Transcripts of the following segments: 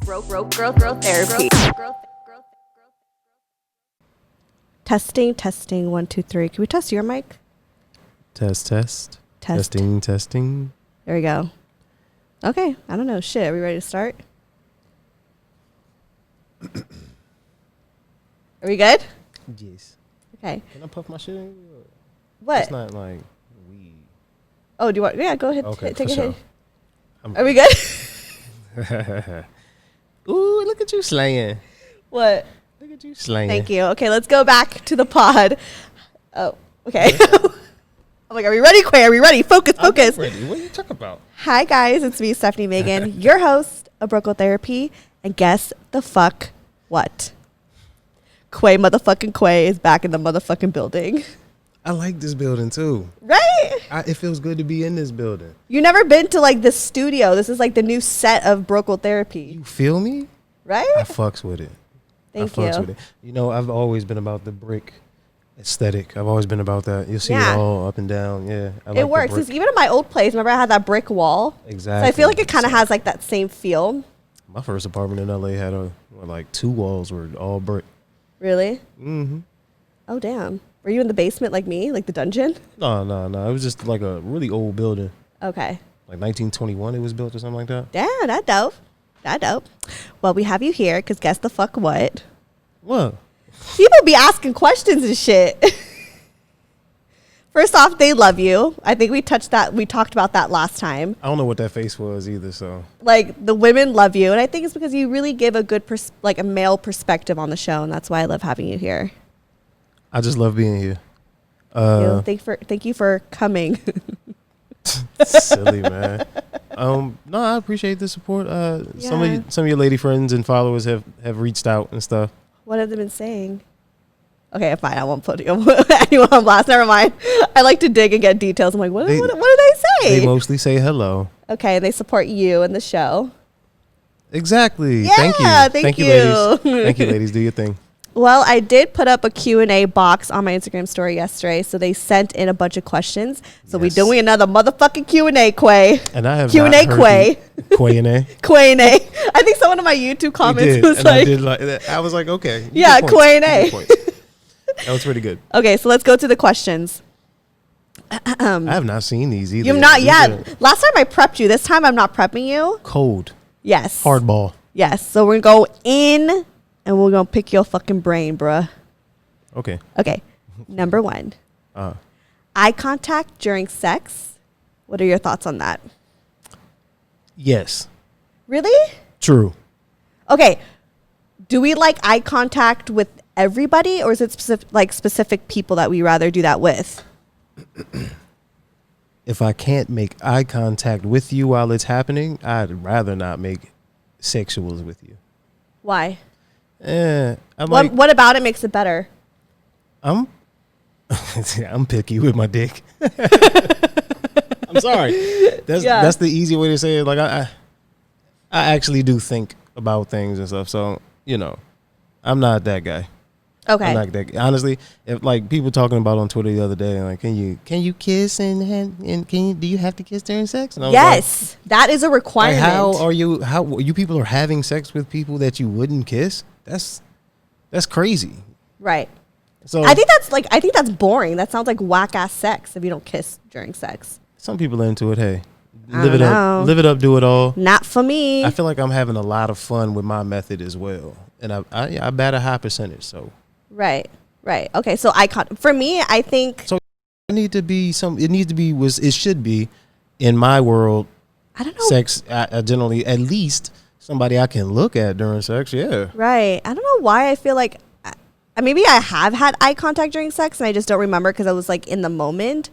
Growth therapy. Testing. 1, 2, 3. Can we test your mic? Test. Testing. There we go. Okay. I don't know. Shit. Are we ready to start? Are we good? Yes. Okay. Can I puff my shit in? What? It's not like weed. Oh, do you want? Yeah, go ahead. Okay, Take a for hit. sure. Are we good? Ooh, look at you slaying. What? Look at you slaying. Thank you. Okay, let's go back to the pod. Oh, okay. I'm like, are we ready, Quay? Are we ready? Focus. I'm ready. What are you talking about? Hi, guys. It's me, Stefanie Maegan, your host of Brooklyn Therapy. And guess the fuck what? Quay is back in the motherfucking building. I like this building too. Right? It feels good to be in this building. You never been to like the studio. This is like the new set of Brooklyn Therapy. You feel me? Right? I fucks with it. Thank I you. fucks with it. You know, I've always been about the brick aesthetic. I've always been about that. You'll see Yeah. it all up and down. Yeah. I like It works. Because even in my old place, remember I had that brick wall? Exactly. So I feel like it kind of has like that same feel. My first apartment in LA had like 2 walls were all brick. Really? Mm-hmm. Oh, damn. Were you in the basement like me? Like the dungeon? No. It was just like a really old building. Okay. Like 1921 it was built or something like that. Damn, that dope. Well, we have you here because guess the fuck what? What? People be asking questions and shit. First off, they love you. I think we talked about that last time. I don't know what that face was either, so. Like, the women love you. And I think it's because you really give a good, a male perspective on the show. And that's why I love having you here. I just love being here. Thank you for coming. Silly, man. No, I appreciate the support. Some of your lady friends and followers have reached out and stuff. What have they been saying? Okay, fine. I won't put anyone on blast. Never mind. I like to dig and get details. I'm like, what do they say? They mostly say hello. Okay, they support you and the show. Exactly. Yeah, thank you. thank you. Ladies. Thank you, ladies. Do your thing. Well, I did put up a Q&A box on my Instagram story yesterday, so they sent in a bunch of questions. So we're doing another motherfucking Q&A, Quay. And I have Q&A, Quay. Q&A. Q&A. I think someone in my YouTube comments was and like, I was like, okay. Yeah, Q&A. That was pretty good. Okay, so let's go to the questions. I have not seen these either. You've not yet. Last time I prepped you. This time I'm not prepping you. Cold. Yes. Hardball. Yes. So we're going to go in and we're going to pick your fucking brain, bruh. Okay. Okay. Number 1. Eye contact during sex. What are your thoughts on that? Yes. Really? True. Okay. Do we like eye contact with everybody, or is it specific people that we rather do that with? If I can't make eye contact with you while it's happening, I'd rather not make sexuals with you. Why? What about it makes it better? I'm picky with my dick. I'm sorry. That's the easy way to say it. Like I actually do think about things and stuff. So, I'm not that guy. Okay. I'm not that guy. Honestly, if like people talking about on Twitter the other day, like, can you kiss and do you have to kiss during sex? And I was yes, that is a requirement. Like, how you people are having sex with people that you wouldn't kiss? That's crazy. Right. So I think that's boring. That sounds like whack ass sex if you don't kiss during sex. Some people are into it. Hey, live it up, do it all. Not for me. I feel like I'm having a lot of fun with my method as well, and I bat a high percentage. So right. Okay, so for me, I think so. It should be in my world. I don't know. Sex, generally, at least somebody I can look at during sex. Yeah. Right. I don't know why I feel like maybe I have had eye contact during sex and I just don't remember because I was like in the moment.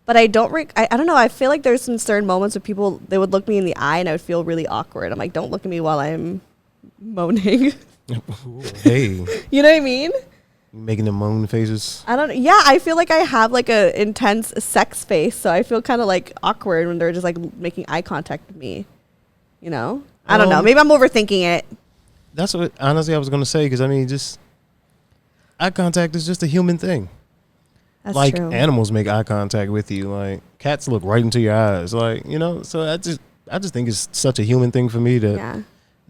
But I don't I don't know. I feel like there's some certain moments where people, they would look me in the eye and I would feel really awkward. I'm like, don't look at me while I'm moaning. Hey. You know what I mean? Making the moan faces. I feel like I have like a intense sex face. So I feel kind of like awkward when they're just like making eye contact with me. I don't know. Maybe I'm overthinking it. That's what, honestly, I was going to say. Because, just eye contact is just a human thing. That's like true. Animals make eye contact with you. Like cats look right into your eyes. Like, so I just think it's such a human thing for me to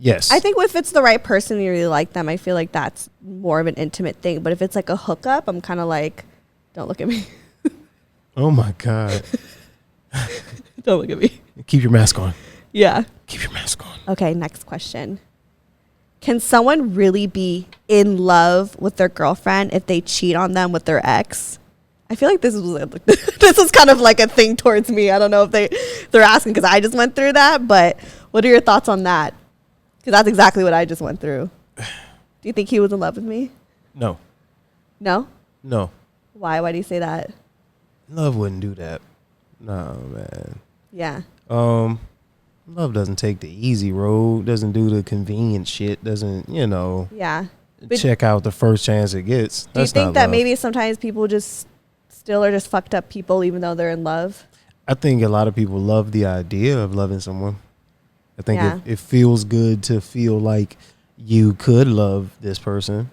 Yes. I think if it's the right person and you really like them, I feel like that's more of an intimate thing. But if it's like a hookup, I'm kind of like, don't look at me. Oh my God. Don't look at me. Keep your mask on. Yeah. Keep your mask on. Okay, next question. Can someone really be in love with their girlfriend if they cheat on them with their ex? I feel like this is kind of like a thing towards me. I don't know if they're asking because I just went through that, but what are your thoughts on that? Because that's exactly what I just went through. Do you think he was in love with me? No. No? No. Why? Why do you say that? Love wouldn't do that. No, man. Yeah. Love doesn't take the easy road, doesn't do the convenient shit, doesn't, Yeah. But check out the first chance it gets. Do you think that maybe sometimes people just still are just fucked up people even though they're in love? I think a lot of people love the idea of loving someone. I think it feels good to feel like you could love this person.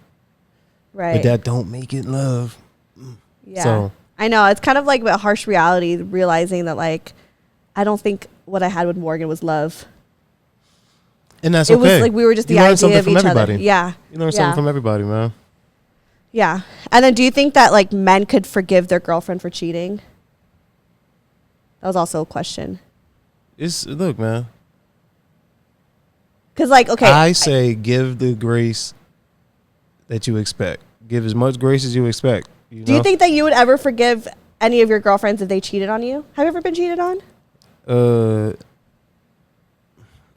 Right. But that don't make it love. Yeah. So I know. It's kind of like a harsh reality, realizing that, like, I don't think what I had with Morgan was love. And that's okay. It was like we were just the idea of each other. Yeah. You learn something from everybody, man. Yeah. And then do you think that, like, men could forgive their girlfriend for cheating? That was also a question. Look, man. Because, like, okay. I say give the grace that you expect. Give as much grace as you expect. Do you think that you would ever forgive any of your girlfriends if they cheated on you? Have you ever been cheated on?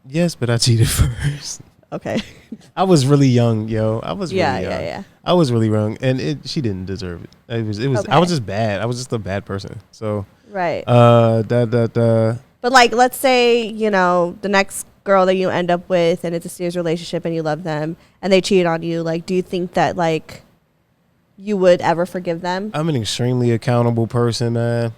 Yes, but I cheated first. Okay. I was really young, yo. I was really young. Yeah. I was really young, and she didn't deserve it. It was. Okay. I was just bad. I was just a bad person. So. Right. But like, let's say, the next girl that you end up with, and it's a serious relationship, and you love them, and they cheat on you. Like, do you think that, like, you would ever forgive them? I'm an extremely accountable person, man.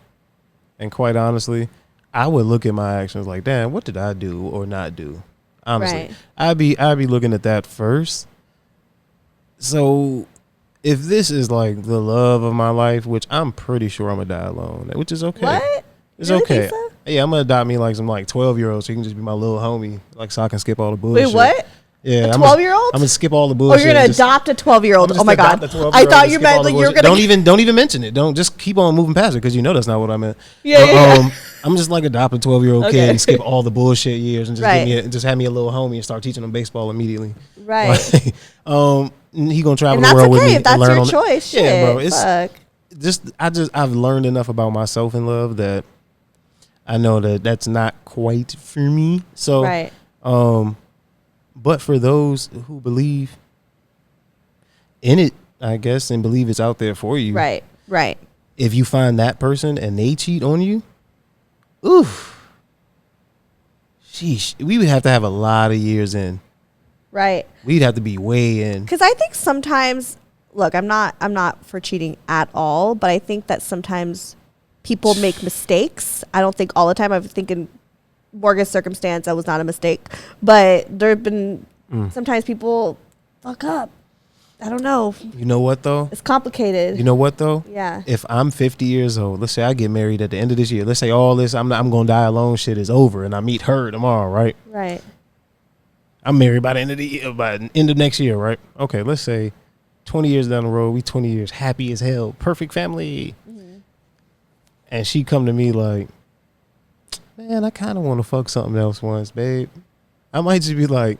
And quite honestly, I would look at my actions like, damn, what did I do or not do? Honestly, right. I'd be looking at that first. So if this is like the love of my life, which I'm pretty sure I'm gonna die alone, which is okay. What? It's really okay. Think so? Yeah, I'm gonna adopt me like some 12-year-olds so you can just be my little homie, like so I can skip all the bullshit. Wait, what? Yeah, a 12-year-old? I'm gonna skip all the Oh, bullshit. you're gonna adopt a 12-year-old? Oh my god! I thought you meant like you were gonna. Don't even mention it. Don't just keep on moving past it because that's not what I meant. Yeah. I'm just like adopt a 12-year-old kid and skip all the bullshit years and just have me a little homie and start teaching him baseball immediately. Right. Like, he gonna travel and the world with me. If that's and learn your choice. Shit. Yeah, bro. Fuck. I've learned enough about myself in love that I know that that's not quite for me. So right. But for those who believe in it, I guess, and believe it's out there for you. Right. Right. If you find that person and they cheat on you, oof. Sheesh. We would have to have a lot of years in. Right. We'd have to be way in. Because I think sometimes, look, I'm not for cheating at all, but I think that sometimes people make mistakes. I don't think all the time. I think in Morgan's circumstance, that was not a mistake. But there have been sometimes people fuck up. I don't know. You know what, though? It's complicated. You know what, though? Yeah. If I'm 50 years old, let's say I get married at the end of this year. Let's say all this I'm going to die alone shit is over and I meet her tomorrow, right? Right. I'm married by the end of the year, by the end of next year, right? Okay, let's say 20 years down the road, we 20 years happy as hell, perfect family. Mm-hmm. And she come to me like, man, I kind of want to fuck something else once, babe. I might just be like,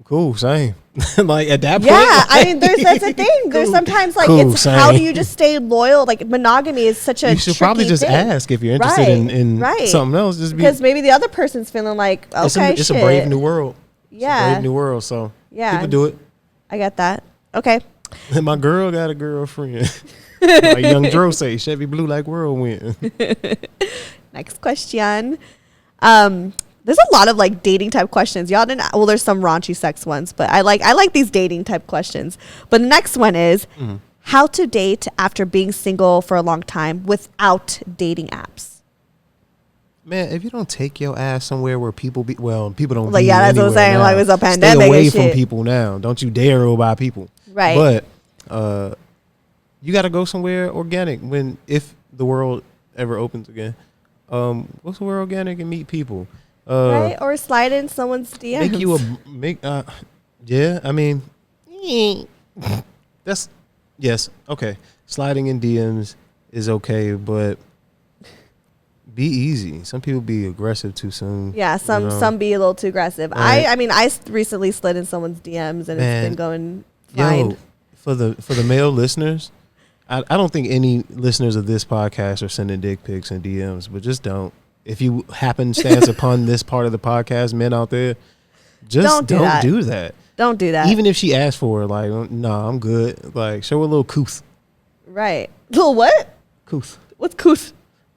cool, same. Like at that point. Yeah, I mean, that's a thing. Cool. There's sometimes like it's same. How do you just stay loyal? Like monogamy is such a. You should probably just thing. ask if you're interested in something else. Just because maybe the other person's feeling like, okay, it's a brave new world. Yeah, it's a brave new world. So people do it. I get that. Okay. And my girl got a girlfriend. Like young Dro say, Chevy Blue like whirlwind. Next question. There's a lot of like dating type questions. Y'all didn't. Well, there's some raunchy sex ones, but I like these dating type questions. But the next one is how to date after being single for a long time without dating apps. Man, if you don't take your ass somewhere where people don't. Like that's what I'm saying. Now. Like it's a pandemic. Stay away and from shit. people now. Don't you dare go by people. Right. But you got to go somewhere organic if the world ever opens again. What's the word organic and meet people. Right? Or slide in someone's DMs. Yeah, I mean, yes, okay. Sliding in DMs is okay, but be easy. Some people be aggressive too soon. Yeah, some be a little too aggressive. Right. I mean, I recently slid in someone's DMs and it's been going fine. Yo, for the male listeners, I don't think any listeners of this podcast are sending dick pics and DMs, but just don't. If you happenstance upon this part of the podcast, men out there, just don't do that. Don't do that. Even if she asks for it, like, nah, I'm good. Like, show a little couth. Right. Little what? Couth. What's couth?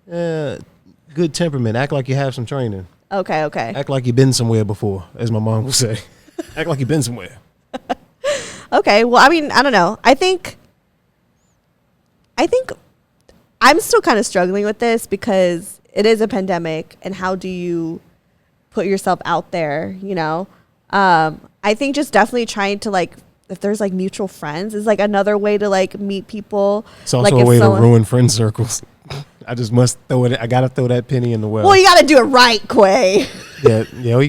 Good temperament. Act like you have some training. Okay. Act like you've been somewhere before, as my mom would say. Act like you've been somewhere. Okay. Well, I mean, I don't know. I think I'm still kind of struggling with this because it is a pandemic, and how do you put yourself out there, you know? I think just definitely trying to, like, if there's like mutual friends is like another way to like meet people. It's also like a way to ruin friend circles. I just must throw it. I gotta throw that penny in the well. Well, you gotta do it right, Quay. You gotta. You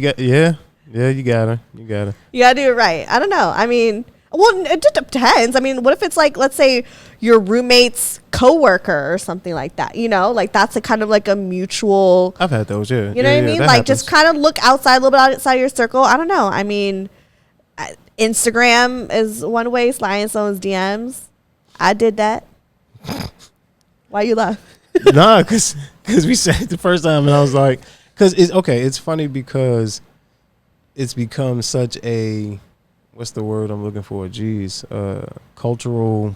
gotta do it right. I don't know. I mean, well, it just depends. I mean, what if it's like, let's say your roommate's coworker or something like that? You know, like that's a kind of like a mutual. I've had those. Yeah. You know what I mean? Like happens. Just kind of look outside, a little bit outside your circle. I don't know. I mean, Instagram is one way, sliding someone's DMs. I did that. Why you laugh? Nah, because we said it the first time, and I was like, because it's okay. It's funny because it's become such a, what's the word I'm looking for? Cultural.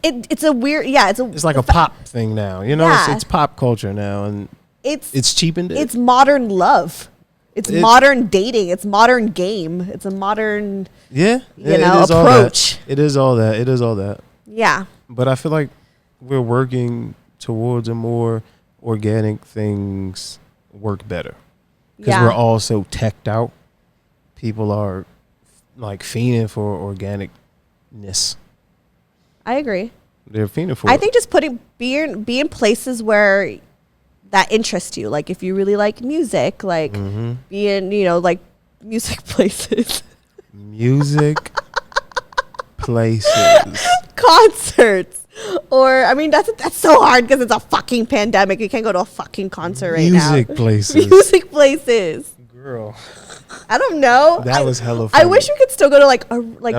It's a weird, it's like a pop thing now. You know, it's pop culture now, and it's cheapened. It's modern love. It's modern dating. It's modern game. It's a modern, approach. It is all that. Yeah. But I feel like we're working towards a more organic things work better. Because we're all so teched out. People are like fiending for organicness. I agree. They're fiending for I think just be in places where that interest you. Like if you really like music, like be in, like music places. Music places. Concerts. Or, I mean, that's so hard because it's a fucking pandemic. You can't go to a fucking concert right now. Music places. Music places. Girl. I don't know. That was hella funny. I wish we could still go to that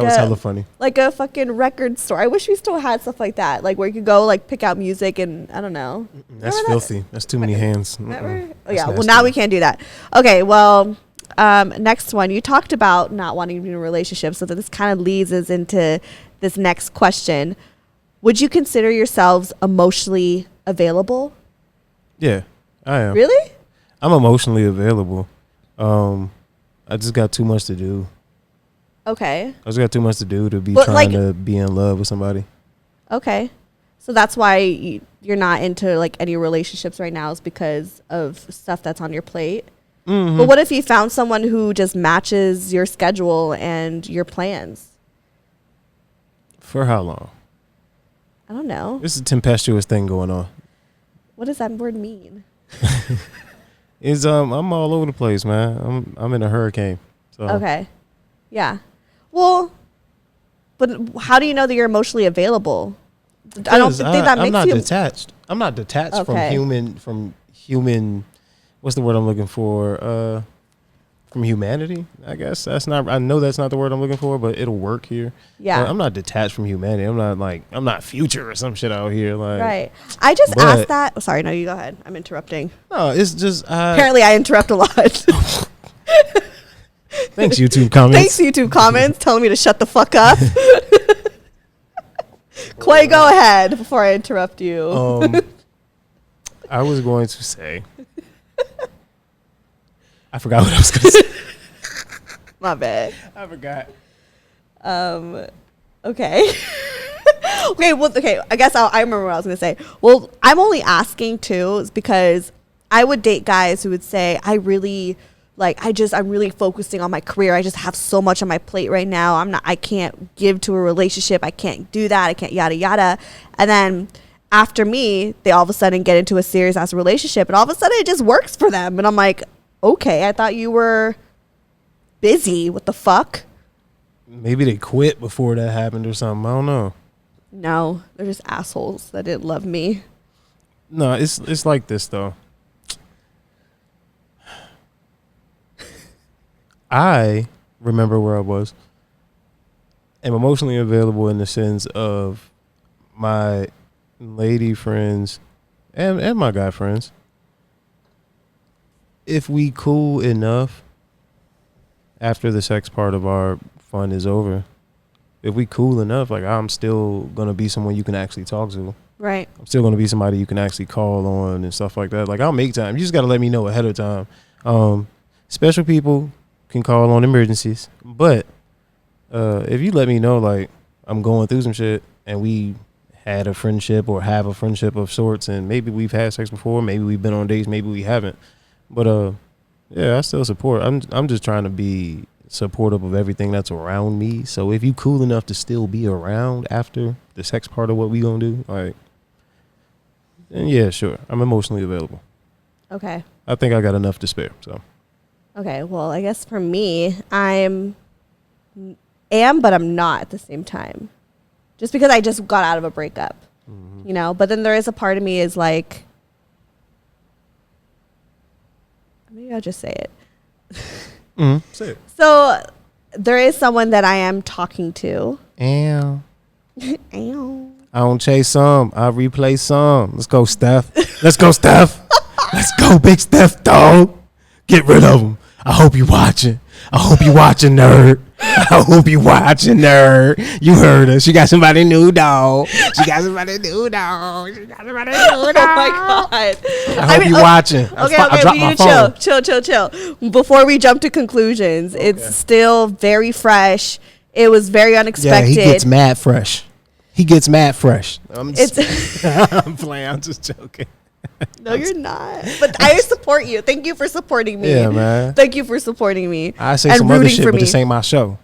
was hella funny. Like a fucking record store. I wish we still had stuff like that. Like where you could go like pick out music and I don't know. That's filthy. That's too many hands. Oh yeah. Well, now we can't do that. Okay. Well, next one. You talked about not wanting to be in a relationship, so that this kind of leads us into this next question. Would you consider yourselves emotionally available? Yeah, I am. Really? I'm emotionally available. I just got too much to do. Okay. I just got too much to do to be trying to be in love with somebody. Okay. So that's why you're not into like any relationships right now, is because of stuff that's on your plate. Mm-hmm. But what if you found someone who just matches your schedule and your plans? For how long? I don't know. This is a tempestuous thing going on. What does that word mean? I'm all over the place, man. I'm in a hurricane. So. Okay. Yeah. Well, but how do you know that you're emotionally available? I don't think that makes you. I'm not detached. I'm not detached from human. What's the word I'm looking for? From humanity, I guess. I know that's not the word I'm looking for, but it'll work here. Yeah. I'm not detached from humanity. I'm not future or some shit out here. Like, right. I just asked that. Oh, sorry, no, you go ahead. I'm interrupting. No, it's just apparently I interrupt a lot. Thanks, YouTube comments. Telling me to shut the fuck up. Clay, go ahead before I interrupt you. I was going to say. I forgot what I was going to say. My bad. I forgot. Okay. Okay. I guess I remember what I was going to say. Well, I'm only asking too is because I would date guys who would say, I'm really focusing on my career. I just have so much on my plate right now. I can't give to a relationship. I can't do that. I can't yada yada. And then after me, they all of a sudden get into a serious ass relationship and all of a sudden it just works for them. And I'm like, okay. I thought you were busy. What the fuck? Maybe they quit before that happened or something. I don't know. No, they're just assholes that didn't love me. No, it's like this though. I remember where I was. I'm emotionally available in the sense of my lady friends and my guy friends. If we cool enough after the sex part of our fun is over, if we cool enough, like I'm still gonna be someone you can actually talk to. Right. I'm still gonna be somebody you can actually call on and stuff like that. Like I'll make time. You just gotta let me know ahead of time. Special people can call on emergencies, but if you let me know, like I'm going through some shit and we had a friendship or have a friendship of sorts, and maybe we've had sex before, maybe we've been on dates, maybe we haven't, but yeah, I still support. I'm just trying to be supportive of everything that's around me. So if you cool enough to still be around after the sex part of what we gonna do, like, then yeah, sure, I'm emotionally available. Okay. I think I got enough to spare. So. Okay. Well, I guess for me, but I'm not at the same time. Just because I just got out of a breakup, you know. But then there is a part of me is like, maybe I'll just say it. Say it. So there is someone that I am talking to. Ow. Ow. I don't chase some. I replay some. Let's go, Steph. Let's go, Steph. Let's go, big Steph, dog. Get rid of them. I hope you watching. I hope you watching, nerd. I hope you watching, nerd. You heard her. She got somebody new, dog. She got somebody new, dog. She got somebody new, dog. Oh my God. I hope you watching. Okay, we need to chill. Before we jump to conclusions, it's still very fresh. It was very unexpected. Yeah, he gets mad fresh. I'm playing. I'm just joking. No, you're not. But I support you. Thank you for supporting me. Yeah, man. Thank you for supporting me. I say some other shit, but this ain't my show.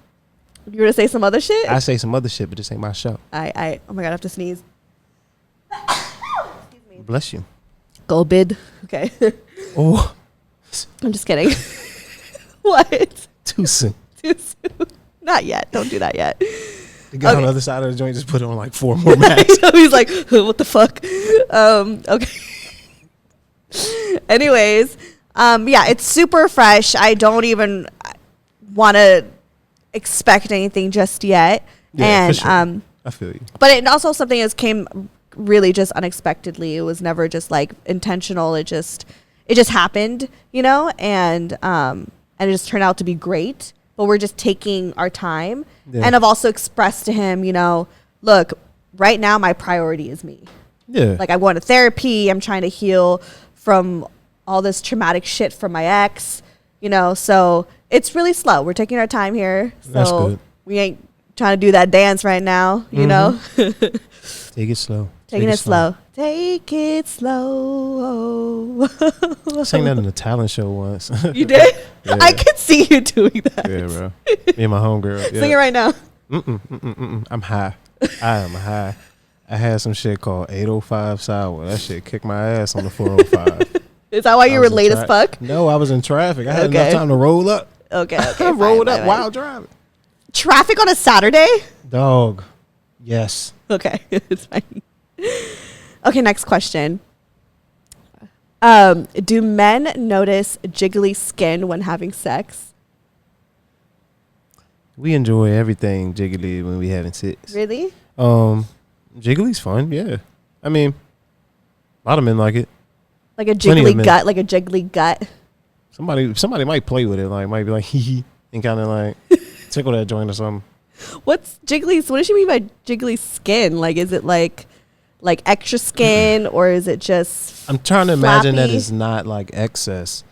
You gonna say some other shit? I say some other shit, but this ain't my show. Oh my God, I have to sneeze. Excuse me. Bless you. Go bid. Okay. Oh. I'm just kidding. What? Too soon. Too soon. Not yet. Don't do that yet. The guy on the other side of the joint just put on like 4 more masks. He's like, what the fuck? Okay. Anyways, yeah, it's super fresh. I don't even want to expect anything just yet. Yeah, and for sure. I feel you. But it also something that came really just unexpectedly. It was never just like intentional. It just happened, you know, and it just turned out to be great. But we're just taking our time. Yeah. And I've also expressed to him, you know, look, right now my priority is me. Yeah. Like I'm going to therapy. I'm trying to heal from all this traumatic shit from my ex, you know, so it's really slow. We're taking our time here. So that's good. We ain't trying to do that dance right now, you know. Take it slow. Taking it slow. Take it slow. Sang that in a talent show once. You did? Yeah. I could see you doing that. Yeah, bro. Me and my homegirl. Yeah. Sing it right now. I'm high. I am high. I had some shit called 805 Sour. That shit kicked my ass on the 405. Is that why you were late as fuck? No, I was in traffic. I had enough time to roll up. Okay. I rolled up while driving. Traffic on a Saturday? Dog. Yes. Okay. It's fine. Okay, next question. Do men notice jiggly skin when having sex? We enjoy everything jiggly when we having sex. Really? Jiggly's fun, yeah. I mean, a lot of men like it. Like a jiggly gut, like a jiggly gut. Somebody might play with it, like might be like hee hee, and kind of like tickle that joint or something. What's jiggly? What does she mean by jiggly skin? Like, is it like extra skin, or is it just? I'm trying to imagine that it's not like excess.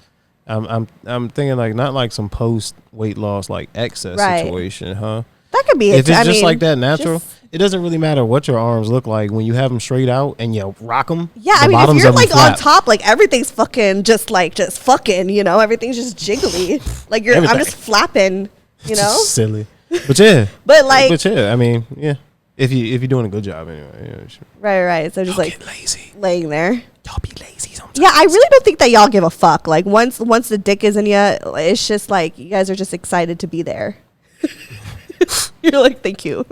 I'm thinking like not like some post weight loss like excess situation, huh? That could be. If it's just like that natural, it doesn't really matter what your arms look like when you have them straight out and you rock them. Yeah, I mean, if you're like on top, like everything's fucking just fucking, you know, everything's just jiggly. Like I'm just flapping, you know. Just silly, but yeah, but yeah, I mean, yeah. If you're doing a good job anyway, yeah, sure. Right. So just Don't get lazy. laying there. Don't be lazy. lazy sometimes. Yeah, I really don't think that y'all give a fuck. Like once the dick is in you, it's just like you guys are just excited to be there. You're like, thank you.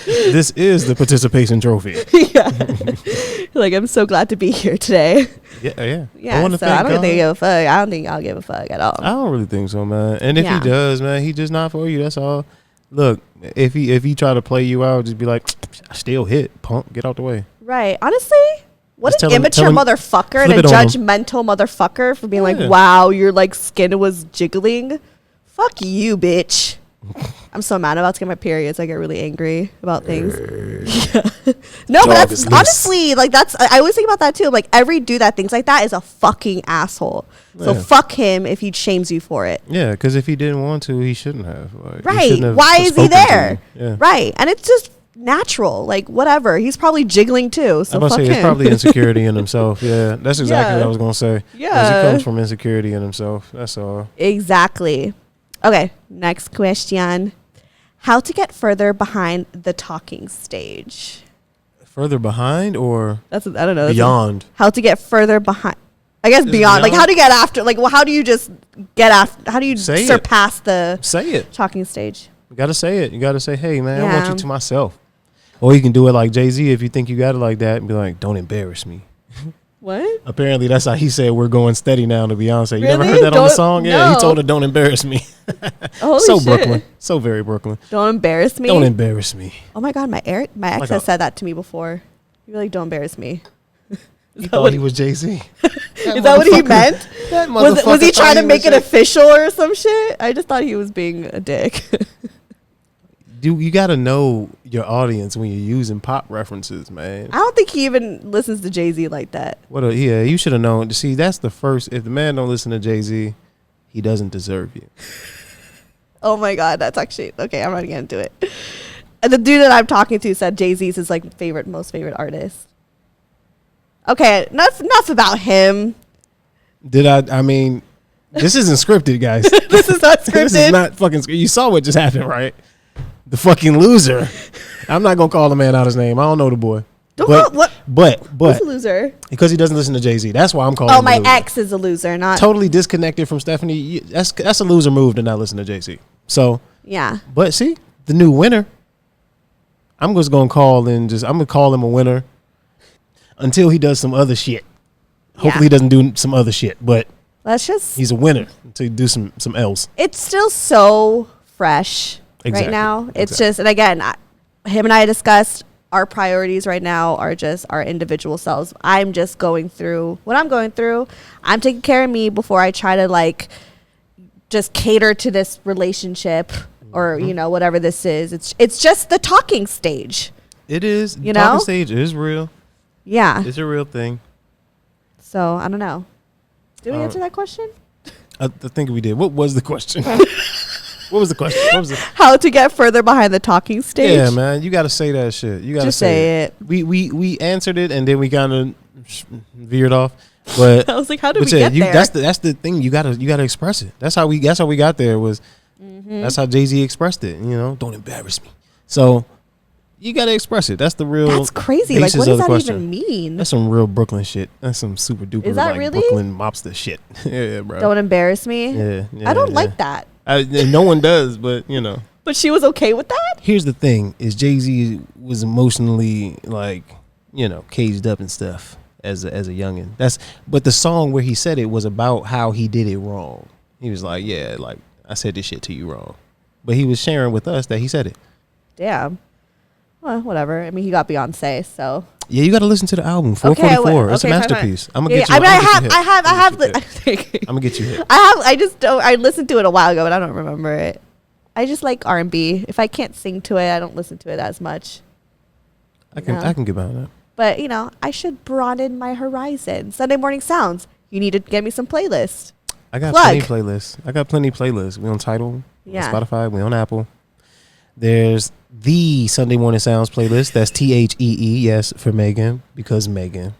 This is the participation trophy. Yeah. Like, I'm so glad to be here today. Yeah. Yeah, so I don't think they give a fuck. I don't think I'll give a fuck at all. I don't really think so, man. And if he does, man, he just not for you. That's all. Look, if he try to play you out, just be like, I still hit, punk, get out the way. Right. Honestly, what just an immature motherfucker and a judgmental motherfucker for being like, wow, your like skin was jiggling. Fuck you, bitch. I'm so mad. I'm about to get my periods. I get really angry about things. Yeah. No, but that's honestly like I always think about that too. Like every dude that thinks like that is a fucking asshole. So fuck him if he shames you for it. Yeah, because if he didn't want to, he shouldn't have. Like, right. Why is he there? Yeah. Right. And it's just natural. Like whatever. He's probably jiggling too. So fuck him. It's probably insecurity in himself. Yeah, that's exactly what I was gonna say. Yeah, he comes from insecurity in himself. That's all. Exactly. Okay, next question. How to get further behind the talking stage? Further behind or I don't know. Beyond. How to get further behind. I guess beyond. Like how to get after. Like well, how do you just get after? How do you surpass the talking stage? You gotta say it. You gotta say, hey man, I want you to myself. Or you can do it like Jay-Z if you think you got it like that and be like, don't embarrass me. What? Apparently that's how he said we're going steady now to Beyonce. You never heard that on the song? No. Yeah, he told her don't embarrass me. Holy so shit. Brooklyn. So very Brooklyn. Don't embarrass me? Don't embarrass me. Oh my God, my ex like has said that to me before. You're like, don't embarrass me. He thought he was Jay-Z. Is that what he meant? Was he trying to make it official or some shit? I just thought he was being a dick. Dude, you got to know your audience when you're using pop references, man. I don't think he even listens to Jay-Z like that. Yeah, you should have known. See, that's the first. If the man don't listen to Jay-Z, he doesn't deserve you. Oh my God, that's actually okay. I'm not gonna do it. And the dude that I'm talking to said Jay-Z's his like most favorite artist. Okay, enough about him. I mean, this isn't scripted, guys. This is not scripted. This is not fucking scripted. You saw what just happened, right? The fucking loser. I'm not gonna call the man out his name. I don't know the boy. But who's a loser? Because he doesn't listen to Jay-Z. That's why I'm calling him my ex is a loser, not totally disconnected from Stefanie. That's a loser move to not listen to Jay-Z. So yeah. But see, the new winner. I'm just gonna call I'm gonna call him a winner until he does some other shit. Hopefully he doesn't do some other shit, but he's a winner until he do some else. It's still so fresh. Exactly. Right now, it's just, and again, him and I discussed our priorities right now are just our individual selves. I'm just going through what I'm going through. I'm taking care of me before I try to like just cater to this relationship or whatever this is. It's just the talking stage. It is. The talking stage is real. Yeah, it's a real thing. So I don't know. Did we answer that question? I think we did. What was the question? What was the question? What was it? How to get further behind the talking stage? Yeah, man, you got to say that shit. You got to say it. We answered it and then we kind of veered off. But I was like, how did we get there? That's the thing. You gotta express it. That's how we got there. Was that's how Jay-Z expressed it. Don't embarrass me. So you gotta express it. That's the real. That's crazy. Like, what does that even mean? That's some real Brooklyn shit. That's some super duper. Is that really Brooklyn mobster shit? Yeah, bro. Don't embarrass me. Yeah, I don't like that. No one does, but But she was okay with that? Here's the thing: is Jay-Z was emotionally caged up and stuff as a youngin. But the song where he said it was about how he did it wrong. He was like, yeah, like I said this shit to you wrong, but he was sharing with us that he said it. Damn. Well, whatever. I mean, he got Beyonce, so. Yeah, you got to listen to the album 444. It's a masterpiece. I'm gonna get you. I have. I'm gonna get you hit. I just don't. I listened to it a while ago, but I don't remember it. I just like R&B. If I can't sing to it, I don't listen to it as much. I can get behind that. But I should broaden my horizon. Sunday Morning Sounds. You need to get me some playlists. I got plenty playlists. We on Tidal. Yeah. On Spotify. We on Apple. There's the Sunday Morning Sounds playlist. That's THEE, yes, for Megan, because Megan.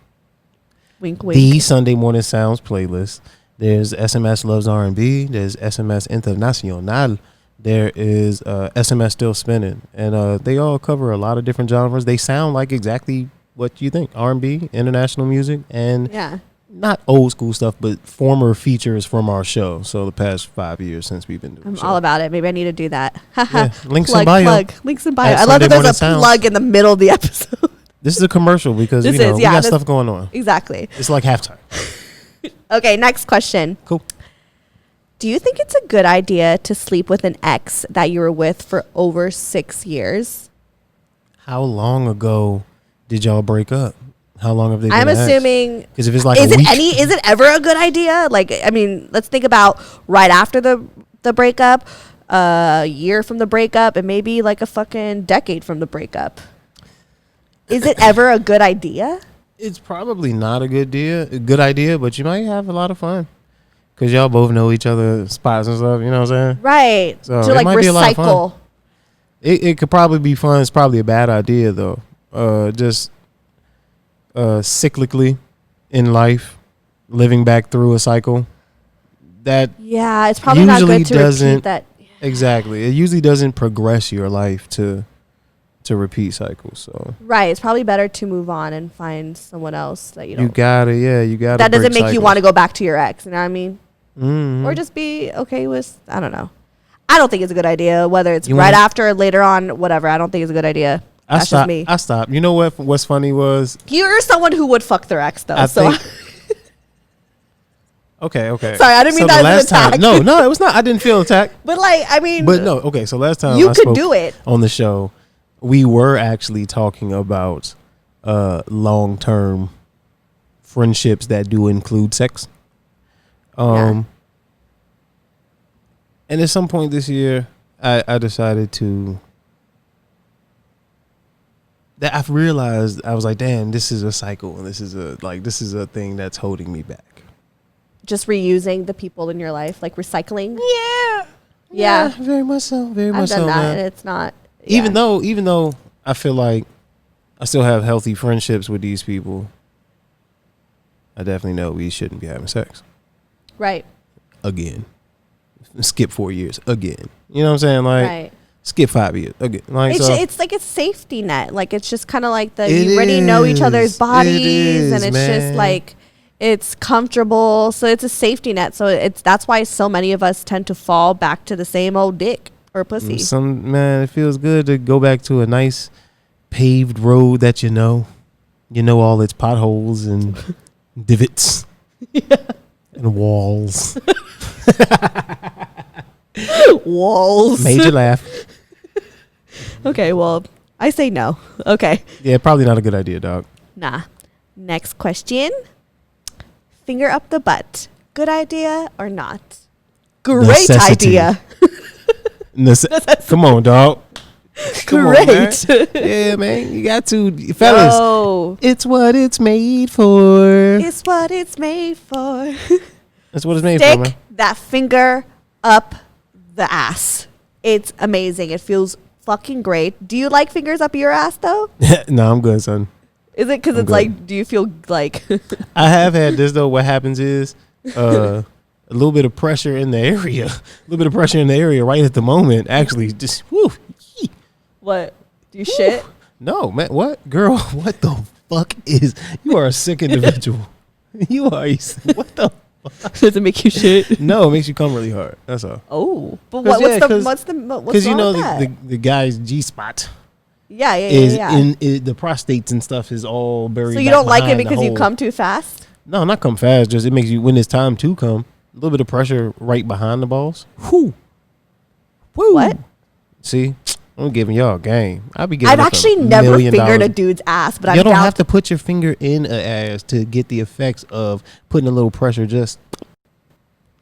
Wink, wink. The Sunday Morning Sounds playlist. There's SMS Loves R&B. There's SMS Internacional. There is SMS Still Spinning. And they all cover a lot of different genres. They sound like exactly what you think. R&B, international music, and not old school stuff, but former features from our show. So the past 5 years since we've been doing I'm the show. all about it. Maybe I need to do that. Yeah, links in bio. Links in bio. At I love that Sunday there's a Morning plug in the middle of the episode. This is a commercial because we got stuff going on. Exactly. It's like halftime. Okay, next question. Cool. Do you think it's a good idea to sleep with an ex that you were with for over 6 years? How long ago did y'all break up? How long have they been? I'm assuming, because if it's like is it ever a good idea? Like, I mean, let's think about right after the breakup, a year from the breakup, and maybe like a fucking decade from the breakup. Is it ever a good idea? It's probably not a good idea, but you might have a lot of fun because y'all both know each other's spots and stuff. You know what I'm saying? Right. So to like recycle. It could probably be fun. It's probably a bad idea though. Just cyclically in life, living back through a cycle. That it's probably not good to repeat that. Exactly. It usually doesn't progress your life to repeat cycles. So right, it's probably better to move on and find someone else that you don't. You gotta. That doesn't make you want to go back to your ex. You know what I mean? Mm-hmm. Or just be okay with. I don't know. I don't think it's a good idea. Whether it's right after or later on, whatever. I don't think it's a good idea. That's just me. I stopped. You know what? What's funny was you're someone who would fuck their ex though. Okay. Sorry, I didn't mean that as an attack. No, it was not. I didn't feel attacked. But like, I mean. But no, okay. So last time you could do it on the show. We were actually talking about long-term friendships that do include sex. And at some point this year, I decided that I've realized I was like, damn, this is a cycle, and this is a thing that's holding me back. Just reusing the people in your life, like recycling. Yeah, very much so. Very much so. I've done that, and it's not. Yeah. Even though I feel like I still have healthy friendships with these people, I definitely know we shouldn't be having sex. Right. Again. Skip 4 years. Again. You know what I'm saying? Like, right. Skip 5 years. Again. Like, it's like a safety net. Like, it's just kind of like you already know each other's bodies, and it's just like, it's comfortable. So it's a safety net. So that's why so many of us tend to fall back to the same old dick. Or pussy. It feels good to go back to a nice paved road that you know all its potholes and divots and walls. Walls. Made you laugh. Okay, well, I say no. Okay. Yeah, probably not a good idea, dog. Nah. Next question. Finger up the butt. Good idea or not? Great idea. Come on, dog. Great. Yeah, man. You got to. Fellas. No. It's what it's made for. It's what it's made for. That's what it's made for, man. Stick that finger up the ass. It's amazing. It feels fucking great. Do you like fingers up your ass, though? No, I'm good, son. Is it because it's good. Like, do you feel like... I have had this, though. What happens is... a little bit of pressure in the area, right at the moment. Actually, just whoo. What? Do you shit? No, man. What, girl? What the fuck is? You are a sick individual. You are. What the? Does it make you shit? No, it makes you come really hard. That's all. Oh, but what's because you know the guy's G spot. Yeah. In the prostates and stuff is all buried. So you don't like it because you come too fast? No, not come fast. Just it makes you when it's time to come. A little bit of pressure right behind the balls. Whoo. Woo. What? See, I'm giving y'all a game. I've actually never fingered a dude's ass, but you don't have to put your finger in an ass to get the effects of putting a little pressure, just a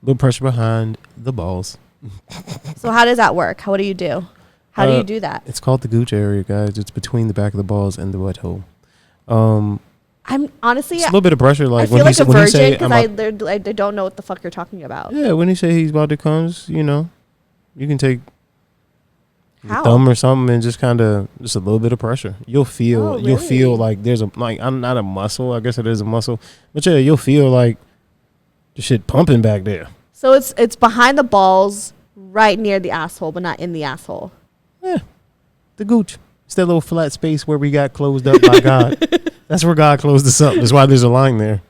little pressure behind the balls. So how does that work? What do you do? How do you do that? It's called the gooch area, guys. It's between the back of the balls and the butthole. I'm honestly... It's a little bit of pressure. Like I feel like a virgin because I don't know what the fuck you're talking about. Yeah, when he say he's about to come, you can take your thumb or something and just kind of just a little bit of pressure. You'll feel like there's I'm not a muscle. I guess it is a muscle, but yeah, you'll feel like the shit pumping back there. So it's behind the balls, right near the asshole, but not in the asshole. Yeah, the gooch. It's that little flat space where we got closed up by God. That's where God closed us up. That's why there's a line there.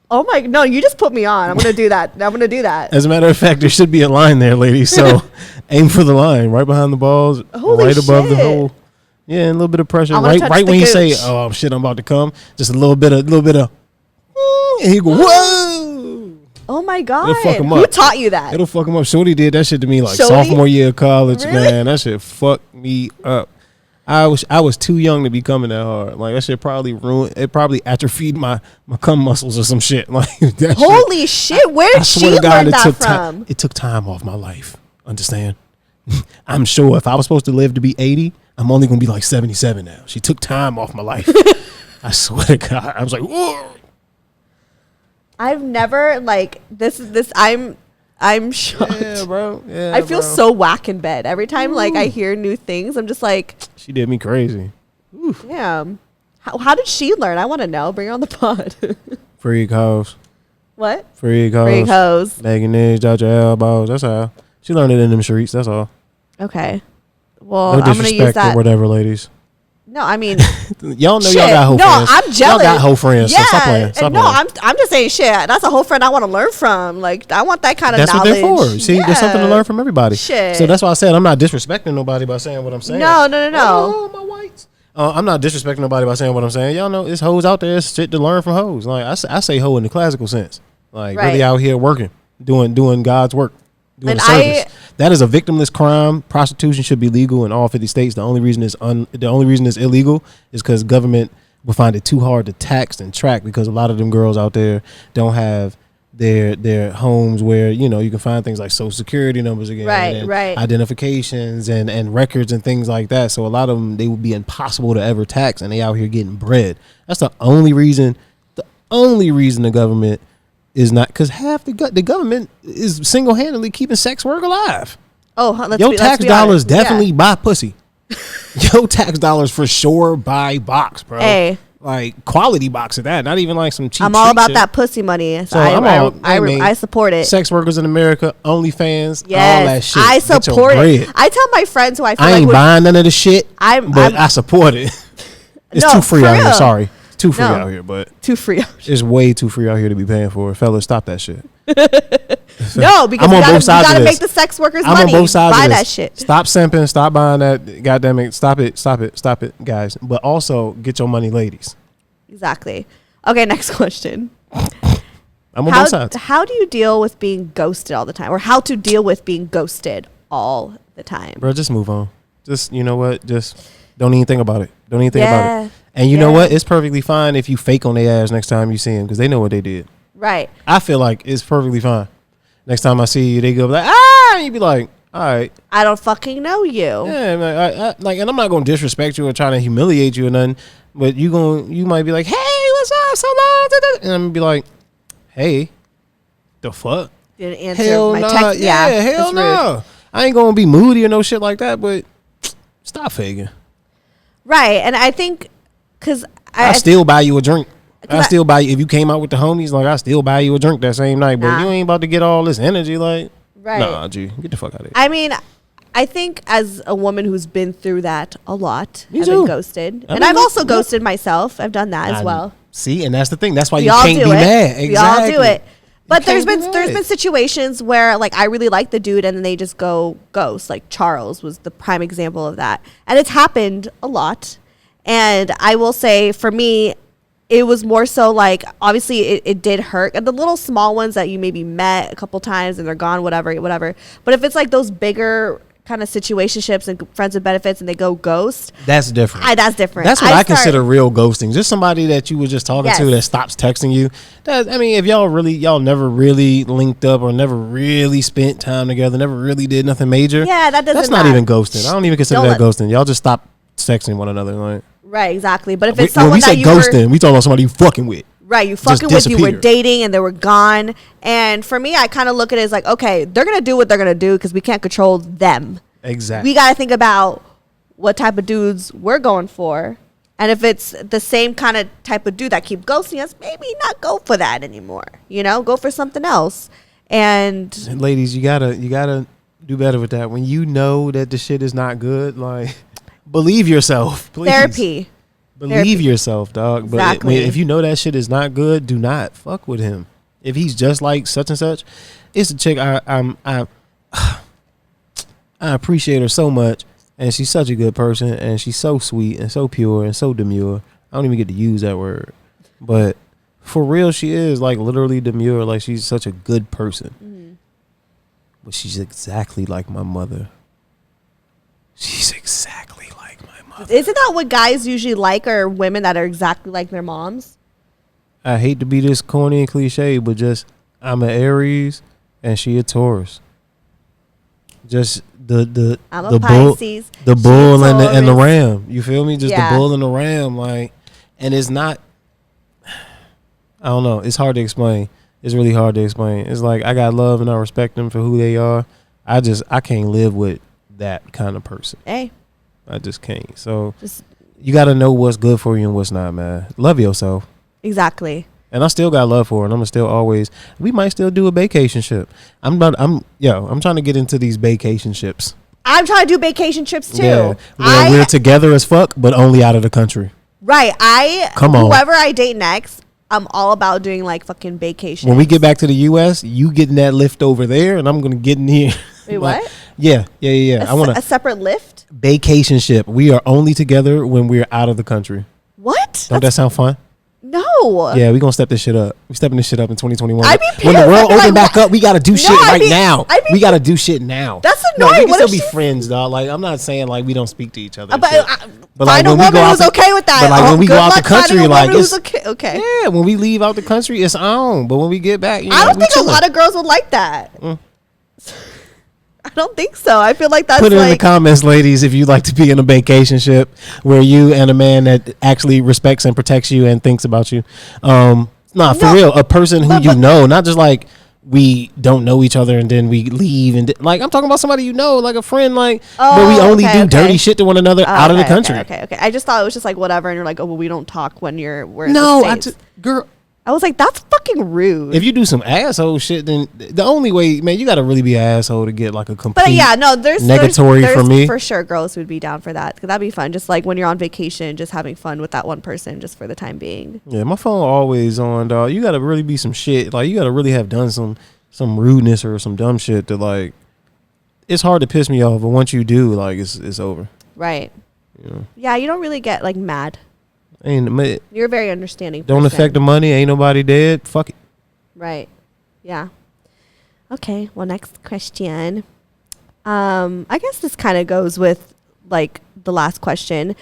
Oh my, no, you just put me on. I'm going to do that. I'm going to do that. As a matter of fact, there should be a line there, ladies. So aim for the line, right behind the balls, Holy right above the shit. hole. Yeah, and a little bit of pressure. I wanna Right touch right the when you say, gooch. oh shit, I'm about to come. Just a little bit of and he go, whoa. Oh my God. It'll fuck him Who up. taught you that? It'll fuck him up. Shorty did that shit to me like Shorty? sophomore year of college, Really? man. That shit fucked me up. I was too young to be coming that hard. Like that shit probably ruined. It probably atrophied my cum muscles or some shit. Like that Holy shit. Where I did she swear to God, learn that took from? it took time off my life. Understand? I'm sure if I was supposed to live to be 80, I'm only gonna be like 77 now. She took time off my life. I swear to God, I was like, whoa. I've never like this. I'm shocked. Yeah, bro. Yeah, I feel bro. so whack in bed every time. Like I hear new things. I'm just like, She did me crazy. damn. How did she learn? I want to know. Bring her on the pod. Freak hoes. What? Freak hoes. Freak hoes. Nagging eggs out your elbows. That's how. She learned it in them streets. That's all. Okay. Well, No I'm gonna use disrespect that. or whatever, ladies. No, I mean, Y'all know shit. y'all got hoe No, friends. I'm jealous. Y'all got hoe friends. Yeah. So stop playing. Stop no, playing. I'm just saying shit. That's a whole friend I want to learn from. Like I want that kind of That's knowledge. what they're for. See, there's something to learn from everybody. Shit. So that's why I said I'm not disrespecting nobody by saying what I'm saying. No. Oh, my whites. I'm not disrespecting nobody by saying what I'm saying. Y'all know there's hoes out there. It's shit to learn from hoes. Like I say hoe in the classical sense. Like Right. really out here working, doing God's work, doing And the service. That is a victimless crime. Prostitution should be legal in all 50 states. The only reason it's illegal is because government will find it too hard to tax and track because a lot of them girls out there don't have their homes where you can find things like social security numbers again, and right. identifications and records and things like that. So a lot of them, they would be impossible to ever tax, and they out here getting bread. That's the only reason. The only reason the government is not, because half the government is single-handedly keeping sex work alive. Oh, Your tax dollars honest. definitely buy pussy. Your tax dollars for sure buy box, bro. Hey. Like quality box of that, not even like some cheap. I'm all about shit. that pussy money. So I support it. Sex workers in America, OnlyFans, Yes, all that shit. I Get your support it. bread. I tell my friends who I feel I like ain't would, buying none of the shit, but I support it. It's No, too free for out here. real. Sorry, it's too free No. out here, but too free. it's way too free out here to be paying for. Fellas, stop that shit. No, because I'm you on gotta, both sides you gotta of make this. the sex workers I'm money. on both sides Buy of this. that shit. Stop simping. Stop buying that. Goddamn it. Stop it, guys. But also get your money, ladies. Exactly. Okay, next question. I'm on both sides. How do you deal with being ghosted all the time, or how to deal with being ghosted all the time? Bro, just move on. Just, you know what? Just don't even think about it. Don't even think about Yeah. it. And you know what? It's perfectly fine if you fake on their ass next time you see them because they know what they did. Right. I feel like it's perfectly fine. Next time I see you, they go like, ah, and you be like, all right. I don't fucking know you. Yeah, like, and I'm not gonna disrespect you or trying to humiliate you or nothing, but you might be like, hey, what's up? So long, and I'm gonna be like, hey, the fuck? Didn't answer Hell my nah. text. Yeah, hell that's no. rude. I ain't gonna be moody or no shit like that, but stop faking. Right, and I think because I still buy you a drink. I 'Cause still buy you if you came out with the homies. Like I still buy you a drink that same night, but Nah. you ain't about to get all this energy. Like, Right. nah, G, get the fuck out of here. I mean, I think as a woman who's been through that a lot, Me I've too. been ghosted, I and mean, I've also look. ghosted myself. I've done that as well. See, and that's the thing. That's why We you all can't do be it. mad. We Exactly. all do it. But can't be there's mad. been situations where like I really like the dude and then they just go ghost. Like Charles was the prime example of that, and it's happened a lot. And I will say, for me, it was more so like obviously it did hurt. And the little small ones that you maybe met a couple times and they're gone, whatever. But if it's like those bigger kind of situationships and friends with benefits and they go ghost, That's different. that's different. That's what I consider real ghosting. Just somebody that you were just talking to Yes. that stops texting you. I mean, if y'all never really linked up or never really spent time together, never really did nothing major. Yeah, that doesn't That's not matter. even ghosting. I don't even consider Don't that ghosting. Y'all just stop texting one another. Like, Right, exactly. But if it's when someone we that say you ghosting, were we talking about somebody you fucking with. right, you fucking with, you were disappear. dating and they were gone. And for me, I kind of look at it as like, okay, they're gonna do what they're gonna do because we can't control them. Exactly. We got to think about what type of dudes we're going for. And if it's the same kind of type of dude that keep ghosting us, maybe not go for that anymore. You know, go for something else. And Ladies, you gotta do better with that. When you know that the shit is not good, like believe yourself. Please. therapy. Believe yourself, dog. Exactly. But if you know that shit is not good, do not fuck with him. If he's just like such and such, it's a chick I appreciate her so much, and she's such a good person, and she's so sweet and so pure and so demure. I don't even get to use that word, but for real, she is like literally demure. Like she's such a good person, but she's exactly like my mother. She's exactly like my mother. Isn't that what guys usually like, or women that are exactly like their moms? I hate to be this corny and cliche, but just I'm an Aries and she a Taurus. Just I'm a Pisces. The bull and the ram. You feel me? Just the bull and the ram. Like, and it's not. I don't know. It's hard to explain. It's really hard to explain. It's like I got love and I respect them for who they are. I can't live with that kind of person. Hey, I just can't. So you got to know what's good for you and what's not, man. Love yourself. Exactly. And I still got love for her, and I'm still always. We might still do a vacation ship. I'm trying to get into these vacation ships. I'm trying to do vacation trips too. Yeah, we're together as fuck, but only out of the country. Right. Come on. Whoever I date next, I'm all about doing like fucking vacations. When we get back to the U.S., you getting that lift over there, and I'm gonna get in here. Wait, what? Yeah. I want a separate lift. Vacation ship. We are only together when we're out of the country. What? Don't that sound fun? No. Yeah, we gonna step this shit up. We stepping this shit up in 2021. I'd be pissed. When the world open like, back up, we gotta do shit now. We gotta do shit now. That's no, annoying. we can still be friends, dog. Like I'm not saying like we don't speak to each other. But like when we go out, okay with that. But like when we go out the country, like it's okay. Yeah, when we leave out the country, it's on. But when we get back, I don't think a lot of girls would like that. I don't think so. I feel like that's Put it like, in the comments, ladies, if you'd like to be in a vacation ship where you and a man that actually respects and protects you and thinks about you. For real, a person who you know, not just like we don't know each other and then we leave and like I'm talking about somebody you know, like a friend, like where we only do dirty shit to one another out of the country. Okay. I just thought it was just like whatever, and you're like, oh, well, we don't talk when we're no, in the States. Girl. I was like, that's fucking rude. If you do some asshole shit, then the only way, man, you got to really be an asshole to get like a complete. But yeah, no, there's for me for sure. Girls would be down for that because that'd be fun. Just like when you're on vacation, just having fun with that one person, just for the time being. Yeah, my phone always on, dog. You got to really be some shit. Like you got to really have done some rudeness or some dumb shit to like. It's hard to piss me off, but once you do, like it's over. Right. Yeah. Yeah, you don't really get like mad. You're a very understanding don't person. affect the money. Ain't nobody dead. Fuck it. Right. Yeah. Okay. Well, next question. I guess this kind of goes with like the last question.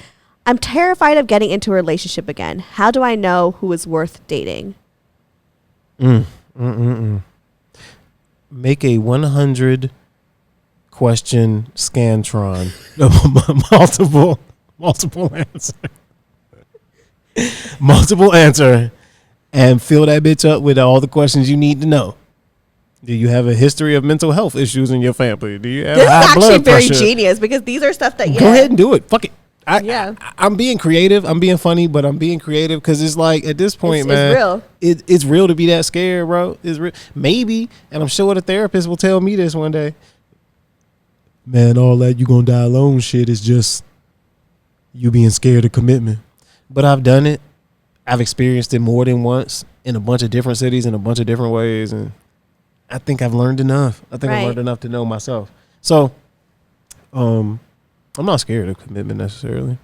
I'm terrified of getting into a relationship again. How do I know who is worth dating? Make a 100 question Scantron. multiple answer. Multiple answer and fill that bitch up with all the questions you need to know. Do you have a history of mental health issues in your family? Do you have high blood pressure? This is actually very genius because these are stuff that go ahead and do it. Fuck it. I'm being creative. I'm being funny, but I'm being creative because it's like at this point, man, it's real. It's real to be that scared, bro. It's real. Maybe, and I'm sure the therapist will tell me this one day. Man, all that you gonna die alone shit is just you being scared of commitment. But I've done it. I've experienced it more than once in a bunch of different cities in a bunch of different ways, and I think I've learned enough. I've learned enough to know myself. So, I'm not scared of commitment necessarily.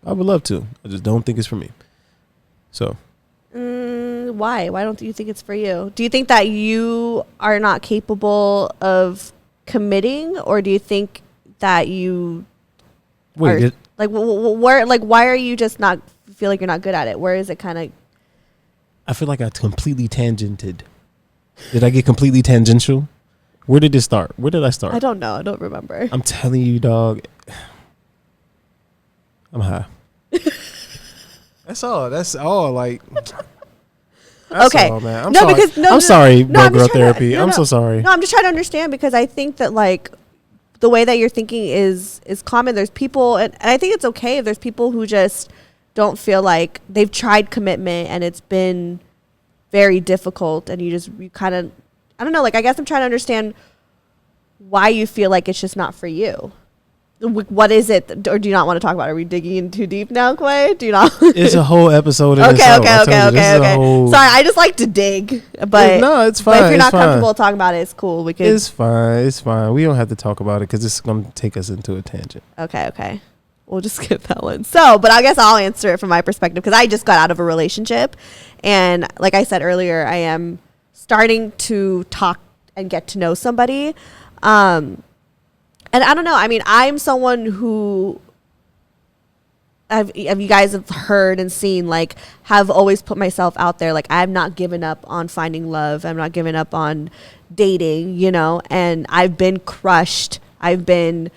I would love to. I just don't think it's for me. So, why? Why don't you think it's for you? Do you think that you are not capable of committing, or do you think that you where why are you just not feel like you're not good at it? Where is it kind of? I feel like I completely tangented. Did I get completely tangential? Where did it start? Where did I start? I don't know. I don't remember. I'm telling you, dog. I'm high. That's all. Like. Okay. All, man. I'm sorry, girl therapy. I'm so sorry. No, I'm just trying to understand because I think that like the way that you're thinking is common. There's people, and I think it's okay if there's people who just don't feel like they've tried commitment and it's been very difficult, and you kind of, I don't know. Like I guess I'm trying to understand why you feel like it's just not for you. What is it, or do you not want to talk about it? Are we digging in too deep now, Quay? Do you not? It's a whole episode. Okay. Sorry, I just like to dig, but no, it's fine. But if you're not comfortable talking about it, it's cool. We could. It's fine. We don't have to talk about it because it's going to take us into a tangent. Okay. We'll just skip that one. So, but I guess I'll answer it from my perspective because I just got out of a relationship, and like I said earlier, I am starting to talk and get to know somebody. And I don't know. I mean, I'm someone who you guys have heard and seen, like, have always put myself out there. Like, I've not given up on finding love. I'm not giving up on dating, you know, and I've been crushed. I've been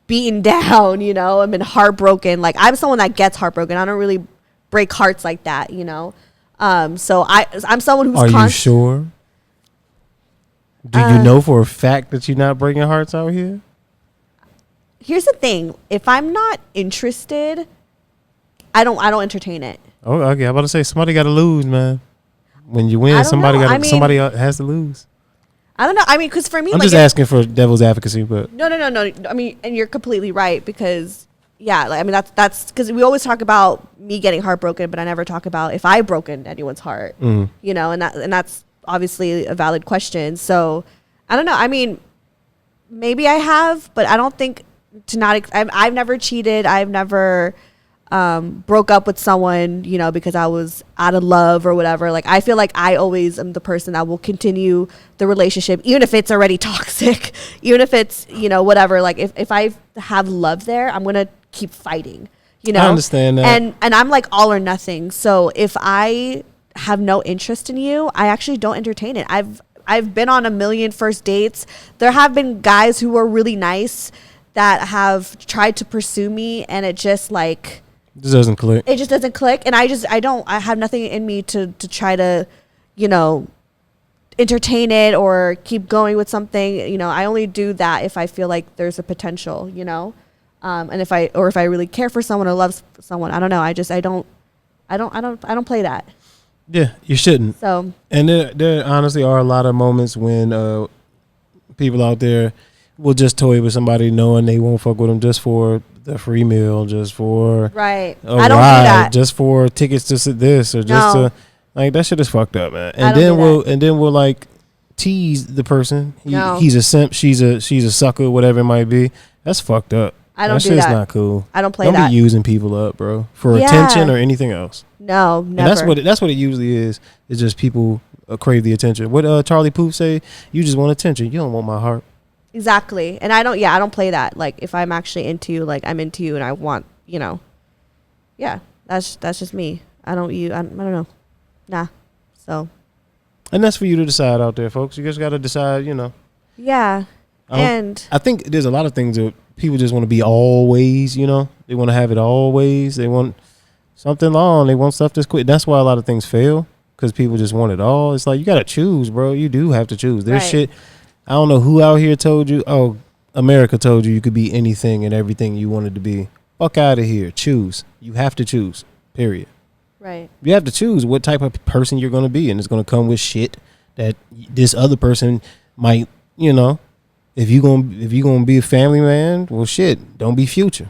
beaten down, you know, I've been heartbroken. Like, I'm someone that gets heartbroken. I don't really break hearts like that, you know. So I'm someone who's Are you sure? Do you know for a fact that you're not breaking hearts out here? Here's the thing. If I'm not interested, I don't entertain it. Oh, okay. I'm about to say somebody got to lose, man. When you win, somebody has to lose. I don't know. I mean, because for me, I'm just asking for devil's advocacy, but no. I mean, and you're completely right because like, I mean, that's because we always talk about me getting heartbroken, but I never talk about if I've broken anyone's heart, you know, and that's obviously a valid question. So I don't know. I mean, maybe I have, but I don't think. I've never cheated. I've never broke up with someone, you know, because I was out of love or whatever. Like, I feel like I always am the person that will continue the relationship, even if it's already toxic, even if it's, you know, whatever. Like, if I have love there, I'm going to keep fighting, you know. I understand that. And I'm like all or nothing. So if I have no interest in you, I actually don't entertain it. I've been on a million first dates. There have been guys who were really nice that have tried to pursue me, and it just like just doesn't click. It just doesn't click, and I have nothing in me to try to, you know, entertain it or keep going with something. You know, I only do that if I feel like there's a potential, you know, and if I really care for someone or love someone. I don't know. I don't play that. Yeah, you shouldn't. So, and there honestly are a lot of moments when people out there will just toy with somebody knowing they won't fuck with them just for the free meal, just for right. I don't do that. Just for tickets to this or just to, like, that shit is fucked up, man. And then we'll like tease the person. He's a simp, she's a sucker, whatever it might be. That's fucked up. I don't that do that. Shit's not cool. I don't play that. Don't be using people up, bro, for attention or anything else. No, never. And that's what it usually is. It's just people crave the attention. What Charlie Puth say? You just want attention. You don't want my heart. Exactly. And I don't play that. Like, if I'm actually into you, like, I'm into you and I want, you know, that's just me. I don't know. Nah. So. And that's for you to decide out there, folks. You just got to decide, you know. Yeah. And I think there's a lot of things that people just want to be always, you know. They want to have it always. They want something long. They want stuff that's quick. That's why a lot of things fail, because people just want it all. It's like, you got to choose, bro. You do have to choose. There's shit. I don't know who out here told you. Oh, America told you could be anything and everything you wanted to be. Fuck out of here. Choose. You have to choose. Period. Right. You have to choose what type of person you're going to be, and it's going to come with shit that this other person might, you know. If you're gonna be a family man, well, shit, don't be Future.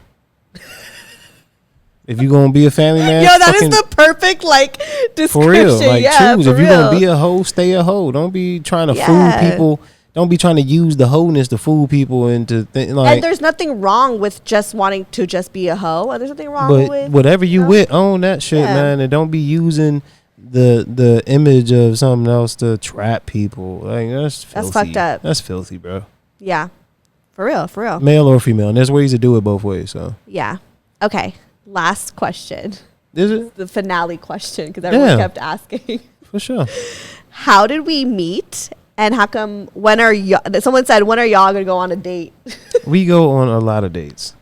If you're gonna be a family man, yo, that is the perfect like description. For real, like, choose. If you're real. gonna be a hoe, stay a hoe. Don't be trying to fool people. Don't be trying to use the wholeness to fool people into like. And there's nothing wrong with just wanting to just be a hoe. There's nothing wrong with. But whatever you with, own that shit, man, and don't be using the image of something else to trap people. Like, that's filthy. That's fucked up. That's filthy, bro. Yeah, for real. Male or female, and there's ways to do it both ways. So yeah. Okay. Last question. Is it the finale question? Because everyone kept asking. For sure. How did we meet? And how come? Someone said, when are y'all gonna go on a date? We go on a lot of dates.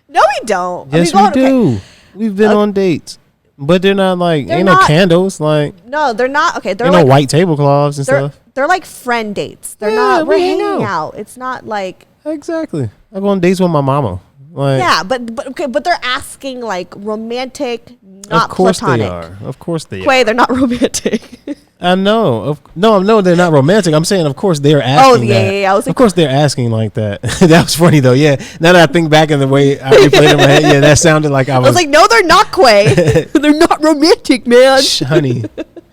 No, we don't. Yes, we do. Okay. We've been on dates, but they're not like no candles. Like, no, they're not. Okay, they're like no white tablecloths and stuff. They're like friend dates. They're not. We're hanging out. It's not like exactly. I go on dates with my mama. Like, yeah, but they're asking like romantic, not platonic. Of course they are. Quay, they're not romantic. I know. No, they're not romantic. I'm saying, of course, they're asking. Yeah. I was like, of course, they're asking like that. That was funny though. Yeah. Now that I think back in the way I replayed it in my head, yeah, that sounded like I was like, no, they're not, Quay. They're not romantic, man. Shh, honey.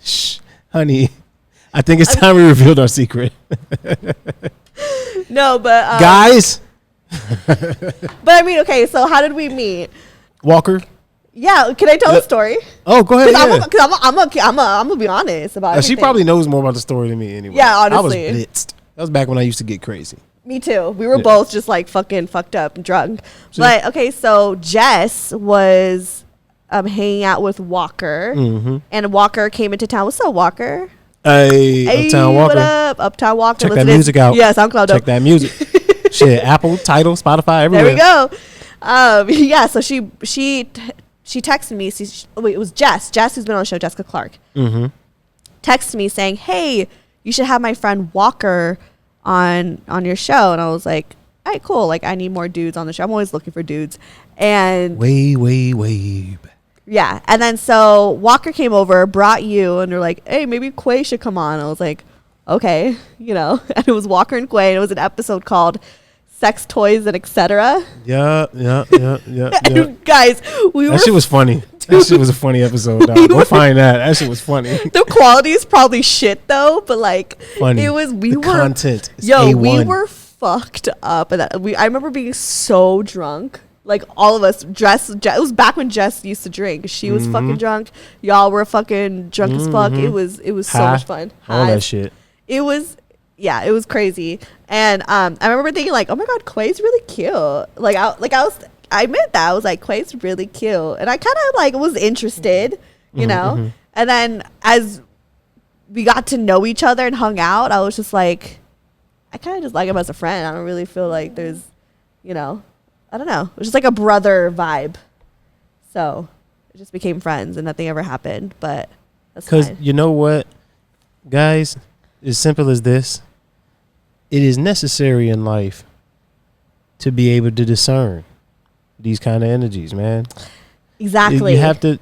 Shh, honey. I think it's time we revealed our secret. No, but guys. But I mean, okay. So how did we meet? Walker. Yeah, can I tell a story? Oh, go ahead. Because I'm gonna be honest about it. She probably knows more about the story than me anyway. Yeah, honestly. I was blitzed. That was back when I used to get crazy. Me too. We were both just like fucking fucked up and drunk. But okay, so Jess was hanging out with Walker, and Walker came into town. What's up, Walker? Hey, Uptown Walker. What up, Uptown Walker? Check that music out. Yeah, SoundCloud. Check that music. Shit, Apple, Tidal, Spotify, everywhere. There we go. Yeah, so she texted me. It was Jess. Jess, who's been on the show, Jessica Clark. Texted me saying, "Hey, you should have my friend Walker on your show." And I was like, "All right, cool. Like, I need more dudes on the show. I'm always looking for dudes." And way. Yeah, and then so Walker came over, brought you, and they're like, "Hey, maybe Quay should come on." I was like, "Okay," and it was Walker and Quay. And it was an episode called "Sex Toys and Etc." Yeah. Guys, that shit was funny. That shit was a funny episode. Go find that. That shit was funny. The quality is probably shit though, but like funny. It was. We the were content. Is yo, A1. we were fucked up, and I remember being so drunk. Like all of us, it was back when Jess used to drink. She was fucking drunk. Y'all were fucking drunk as fuck. It was so much fun. All that shit. It was crazy. And I remember thinking like, oh my god, Quay's really cute. I meant that. I was like, Quay's really cute, and I kind of like was interested, know. And then as we got to know each other and hung out, I was just like, I kind of just like him as a friend. I don't really feel like there's, I don't know. It was just like a brother vibe. So it just became friends and nothing ever happened. But that's fine. Because you know what, guys, as simple as this, it is necessary in life to be able to discern these kind of energies, man. Exactly. You have to.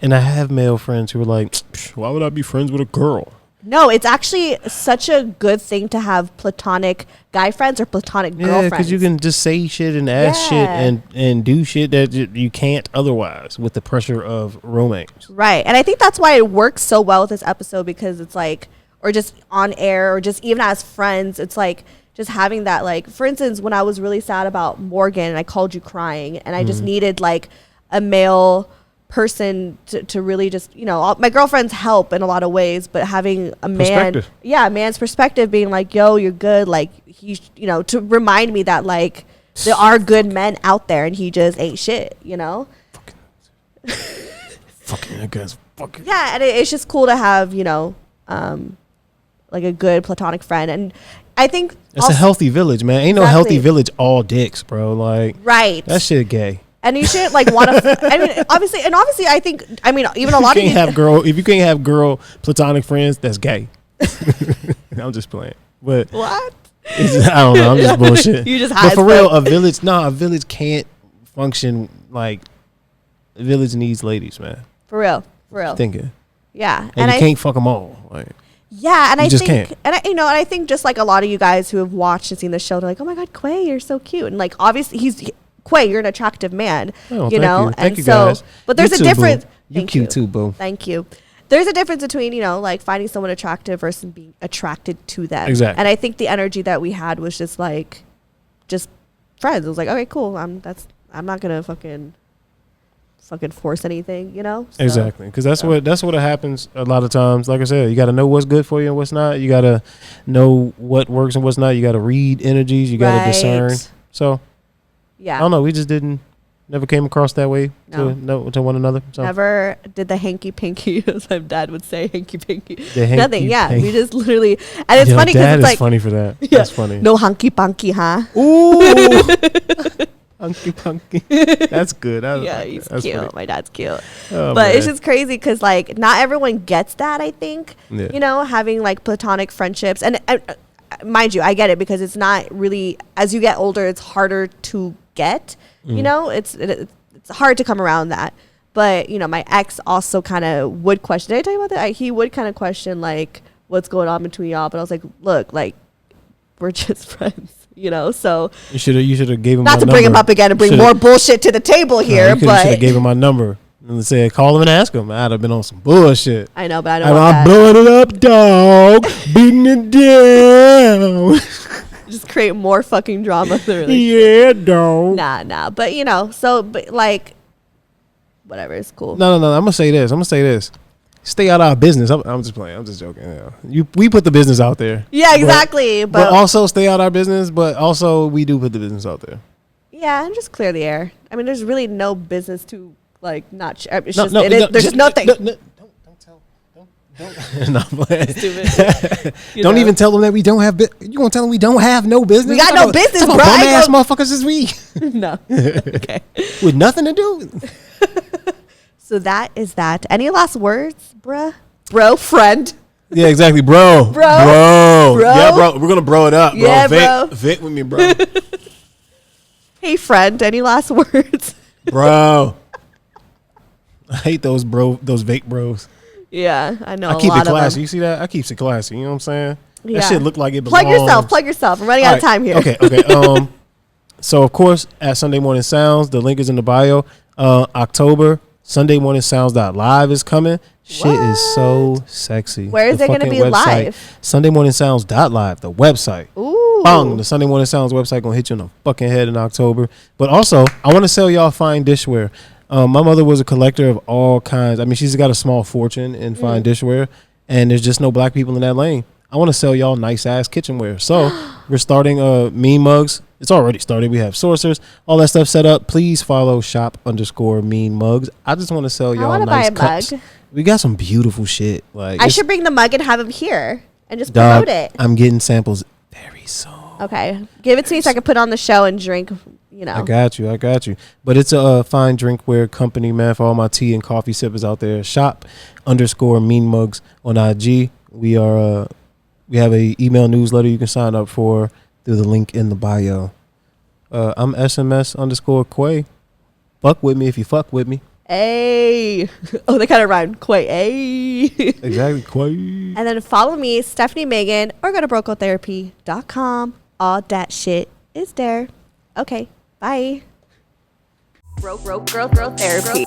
And I have male friends who are like, why would I be friends with a girl? No, it's actually such a good thing to have platonic guy friends or platonic girlfriends. Yeah, because you can just say shit and ask shit and do shit that you can't otherwise with the pressure of romance. Right. And I think that's why it works so well with this episode, because it's like, or just on air or just even as friends, it's like just having that, like, for instance, when I was really sad about Morgan and I called you crying and I just needed like a male person to really just, my girlfriends help in a lot of ways, but having a man's perspective being like, yo, you're good, like he, to remind me that like there are good men out there and he just ain't shit, fucking that guy's fucking yeah. And it's just cool to have like a good platonic friend. And I think it's a healthy village, man. Ain't no healthy village all dicks, bro. Like, right, that shit gay. And you shouldn't like want to. obviously, even a lot of you if you can't have girl platonic friends, that's gay. I'm just playing. But what? I don't know. I'm just bullshit. You just but for real, a village can't function like a village needs ladies, man. For real. Thinking. Yeah, and you can't fuck them all. Like. Yeah, and I just think, can't. and I think just like a lot of you guys who have watched and seen the show, they're like, oh my god, Quay, you're so cute, and like obviously Quay, you're an attractive man, thank you. And you so, guys. but there's a difference. You cute too, boo. Thank you. There's a difference between like finding someone attractive versus being attracted to them. Exactly. And I think the energy that we had was just friends. It was like, okay, cool. I'm not gonna fucking force anything, So, exactly, because that's what happens a lot of times. Like I said, you got to know what's good for you and what's not. You got to know what works and what's not. You got to read energies. You got to discern. So. Yeah. I don't know. We just never came across that way to one another. So. Never did the hanky pinky, as my dad would say, hanky pinky. Nothing. Yeah. We just literally, and it's funny because it's like. funny for that. Yeah, that's funny. No hanky punky, huh? Ooh. Hanky punky. That's good. He's cute. Funny. My dad's cute. Oh, but man. it's just crazy because like not everyone gets that, I think. Yeah. Having like platonic friendships. And mind you, I get it because it's not really, as you get older, it's harder to get, it's hard to come around that. But, you know, my ex also kind of would question. Did I tell you about that? He would kind of question, like, what's going on between y'all. But I was like, look, like, we're just friends, you know? So you should have gave him not my to number. bring him up again and bring more bullshit to the table here. You but should have gave him my number and said, call him and ask him. I'd have been on some bullshit. I know, but I don't want I'm that. blowing it up, dog. Beating it down. Just create more fucking drama. Yeah, dog. Nah. But, you know, so, but like, whatever, it's cool. No. I'm gonna say this. Stay out of our business. I'm just playing. I'm just joking. Yeah. We put the business out there. Yeah, exactly. But also stay out of our business. But also we do put the business out there. Yeah, and just clear the air. I mean, there's really no business to like not share. It's there's just nothing. Don't tell. Don't even tell them that we don't have. You gonna tell them we don't have no business? We got no business, bro. Bum ass motherfuckers is we. No. Okay. With nothing to do. So that is that. Any last words, bruh? Bro, friend. Yeah, exactly, bro. Bro. Yeah, bro. We're gonna bro it up, bro. Yeah, bro. Vic with me, bro. Hey, friend. Any last words, bro? I hate those vape bros. Yeah, I know. I keep it classy. You see that? I keep it classy. You know what I'm saying? Yeah. That shit look like it belongs. Plug yourself. I'm running out of time here. Okay. So of course, at Sunday Morning Sounds, the link is in the bio. October. Sunday Morning Sounds.live is coming. Shit is so sexy. Where is it going to be live? Sunday Morning Sounds.live, the website. Ooh. Bang, the Sunday Morning Sounds website going to hit you in the fucking head in October. But also, I want to sell y'all fine dishware. My mother was a collector of all kinds. I mean, she's got a small fortune in fine dishware, and there's just no black people in that lane. I want to sell y'all nice ass kitchenware. So we're starting Mean Mugs. It's already started. We have saucers, all that stuff set up. Please follow shop_Mean Mugs. I just want to sell y'all nice cups. Mug. We got some beautiful shit. Like I should bring the mug and have him here and just promote it. I'm getting samples very soon. Okay, give it to me so I can put on the show and drink. You know, I got you. But it's a fine drinkware company, man. For all my tea and coffee sippers out there, shop_Mean Mugs on IG. We are. We have a email newsletter you can sign up for through the link in the bio. I'm SMS_Quay. Fuck with me if you fuck with me. Hey. Oh, they kind of rhymed. Quay. Hey. Exactly. Quay. And then follow me, Stefanie Maegan, or go to brocotherapy.com. All that shit is there. Okay. Bye. Girl therapy.